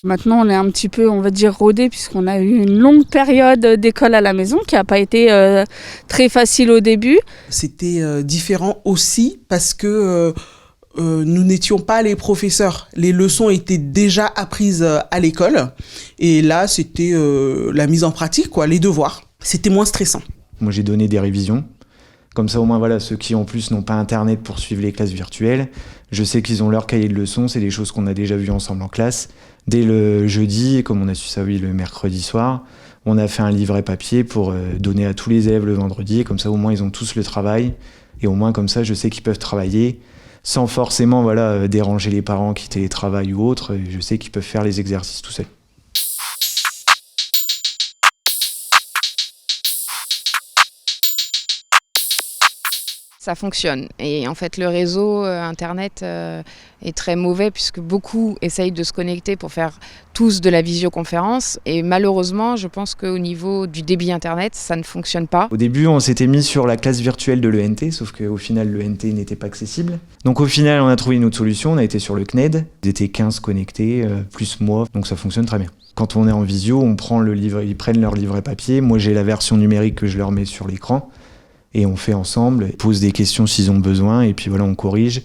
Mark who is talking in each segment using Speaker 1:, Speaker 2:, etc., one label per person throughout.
Speaker 1: Maintenant, on est un petit peu, on va dire, rodé puisqu'on a eu une longue période d'école à la maison qui n'a pas été très facile au début.
Speaker 2: C'était différent aussi parce que nous n'étions pas les professeurs. Les leçons étaient déjà apprises à l'école. Et là, c'était la mise en pratique, quoi, les devoirs. C'était moins stressant.
Speaker 3: Moi, j'ai donné des révisions. Comme ça, au moins, voilà, ceux qui, en plus, n'ont pas Internet pour suivre les classes virtuelles, je sais qu'ils ont leur cahier de leçons. C'est des choses qu'on a déjà vues ensemble en classe. Dès le jeudi, comme on a su ça, oui, le mercredi soir, on a fait un livret papier pour donner à tous les élèves le vendredi. Comme ça, au moins, ils ont tous le travail. Et au moins, comme ça, je sais qu'ils peuvent travailler sans forcément déranger les parents qui télétravaillent ou autre. Je sais qu'ils peuvent faire les exercices tout seuls.
Speaker 4: Ça fonctionne. Et en fait, le réseau Internet est très mauvais puisque beaucoup essayent de se connecter pour faire tous de la visioconférence. Et malheureusement, je pense qu'au niveau du débit Internet, ça ne fonctionne pas.
Speaker 3: Au début, on s'était mis sur la classe virtuelle de l'ENT, sauf qu'au final, l'ENT n'était pas accessible. Donc au final, on a trouvé une autre solution. On a été sur le CNED. Ils étaient 15 connectés, plus moi. Donc ça fonctionne très bien. Quand on est en visio, on prend le livret, ils prennent leur livret papier. Moi, j'ai la version numérique que je leur mets sur l'écran. Et on fait ensemble, ils posent des questions s'ils ont besoin, et puis voilà, on corrige.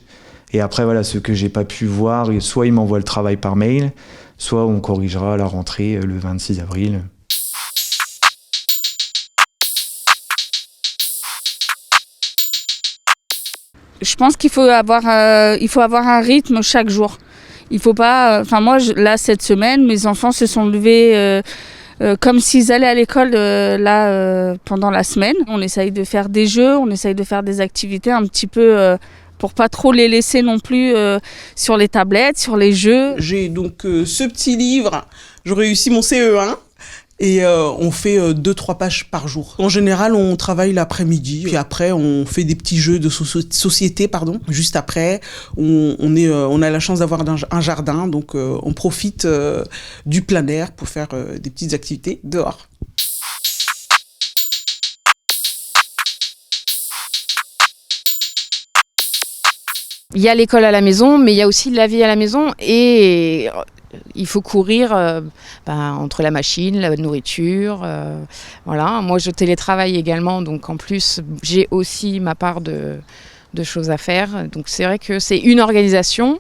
Speaker 3: Et après, voilà, ce que j'ai pas pu voir, soit ils m'envoient le travail par mail, soit on corrigera à la rentrée le 26 avril.
Speaker 1: Je pense qu'il faut avoir un rythme chaque jour. Il faut pas. Moi, là, cette semaine, mes enfants se sont levés. Comme s'ils allaient à l'école pendant la semaine. On essaye de faire des jeux, on essaye de faire des activités un petit peu pour pas trop les laisser non plus sur les tablettes, sur les jeux.
Speaker 2: J'ai donc ce petit livre, je réussis mon CE1 et on fait 2-3 pages par jour. En général, on travaille l'après-midi, puis après on fait des petits jeux de société, Juste après, on a la chance d'avoir un jardin, donc on profite du plein air pour faire des petites activités dehors.
Speaker 4: Il y a l'école à la maison, mais il y a aussi la vie à la maison et il faut courir entre la machine, la nourriture. Voilà. Moi, je télétravaille également, donc en plus, j'ai aussi ma part de choses à faire. Donc c'est vrai que c'est une organisation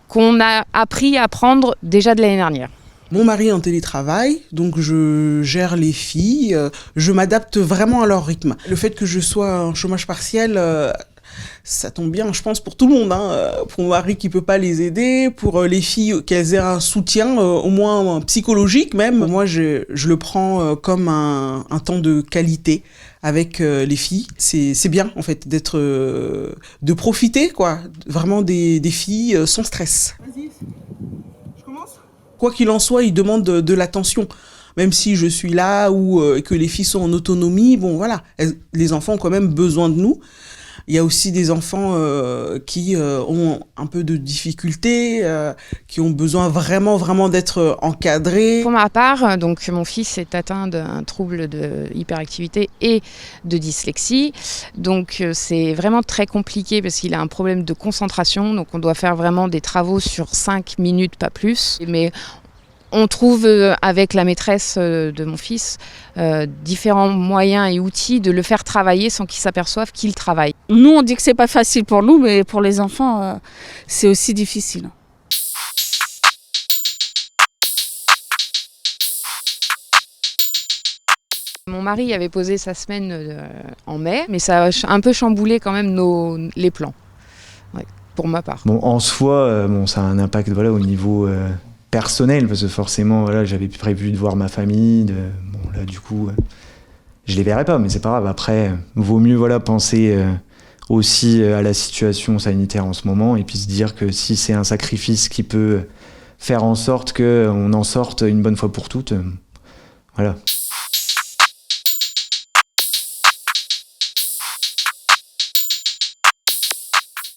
Speaker 4: qu'on a appris à prendre déjà de l'année dernière.
Speaker 2: Mon mari est en télétravail, donc je gère les filles, je m'adapte vraiment à leur rythme. Le fait que je sois en chômage partiel, ça tombe bien, je pense, pour tout le monde. Pour mon mari qui peut pas les aider, pour les filles qu'elles aient un soutien, au moins psychologique même. Moi, je le prends comme un temps de qualité avec les filles. C'est bien, en fait, de profiter, quoi, vraiment des filles sans stress. Vas-y, je commence. Quoi qu'il en soit, ils demandent de l'attention. Même si je suis là ou que les filles sont en autonomie, bon voilà, les enfants ont quand même besoin de nous. Il y a aussi des enfants qui ont un peu de difficultés, qui ont besoin vraiment d'être encadrés.
Speaker 4: Pour ma part, donc mon fils est atteint d'un trouble de hyperactivité et de dyslexie. Donc c'est vraiment très compliqué parce qu'il a un problème de concentration. Donc on doit faire vraiment des travaux sur 5 minutes, pas plus. Mais on trouve avec la maîtresse de mon fils différents moyens et outils de le faire travailler sans qu'il s'aperçoive qu'il travaille.
Speaker 1: Nous, on dit que c'est pas facile pour nous, mais pour les enfants, c'est aussi difficile.
Speaker 4: Mon mari avait posé sa semaine en mai, mais ça a un peu chamboulé quand même les plans, pour ma part.
Speaker 3: Bon, en soi, ça a un impact au niveau personnel, parce que forcément, j'avais prévu de voir ma famille. Là, du coup, je les verrai pas, mais c'est pas grave. Après, vaut mieux penser aussi à la situation sanitaire en ce moment, et puis se dire que si c'est un sacrifice qui peut faire en sorte qu'on en sorte une bonne fois pour toutes, voilà.